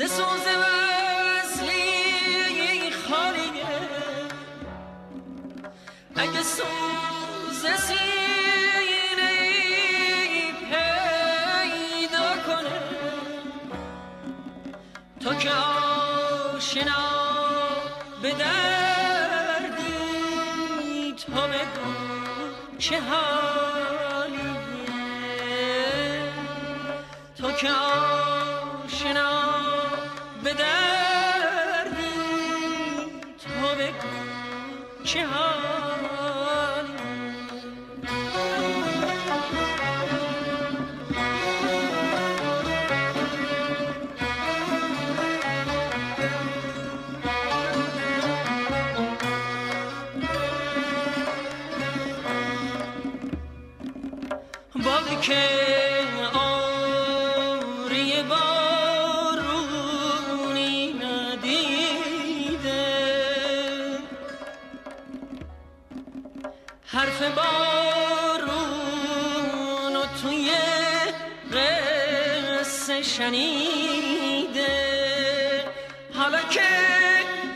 سوز وصلی خالیه، اگه سوز سینه پیدا کنه، تو که آشنا به دردی، تو بگو چه حالیه، تو که آشنا به دردی، تو بگو چه حالیه. باقی که آری بارونی ندیده، حرف بارون و توی قصه شنیده، حالا که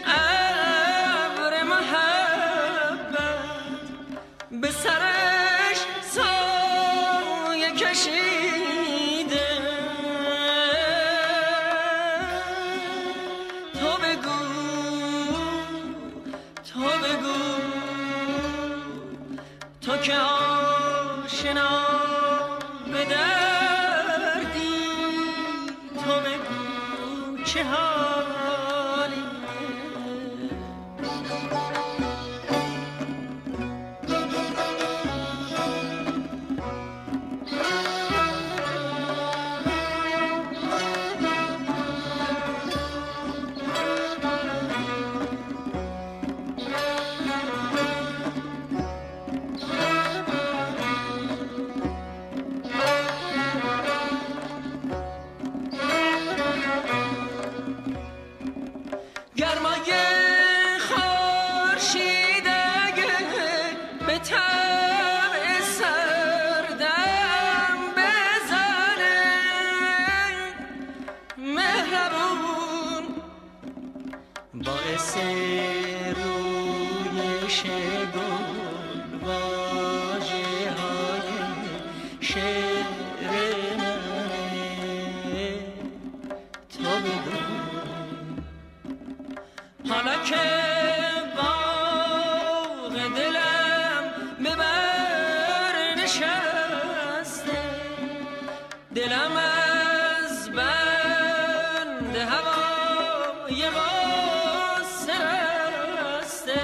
ابر محبت به سرش سایه کشیده، تو بگو تو که آشنا به دردی، تو بگو چه حالی. گرمای خورشید اگه به طبع سردم بزنه، مهربون باعث رویش گل واژه های شعر منه، تو بگو حالا که باغ دلم به بر نشسته، دلم از بند هوای غصه رسته،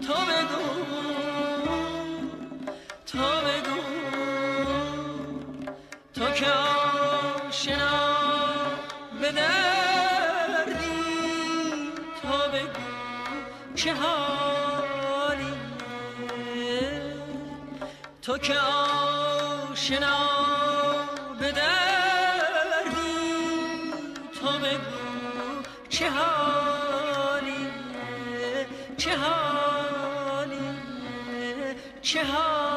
تو بگو تو که آشنا به دردی، تو بگو چه حالیه، تو که آشنا به دردی، تو بگو چه حالیه، چه حالیه، چه حالیه.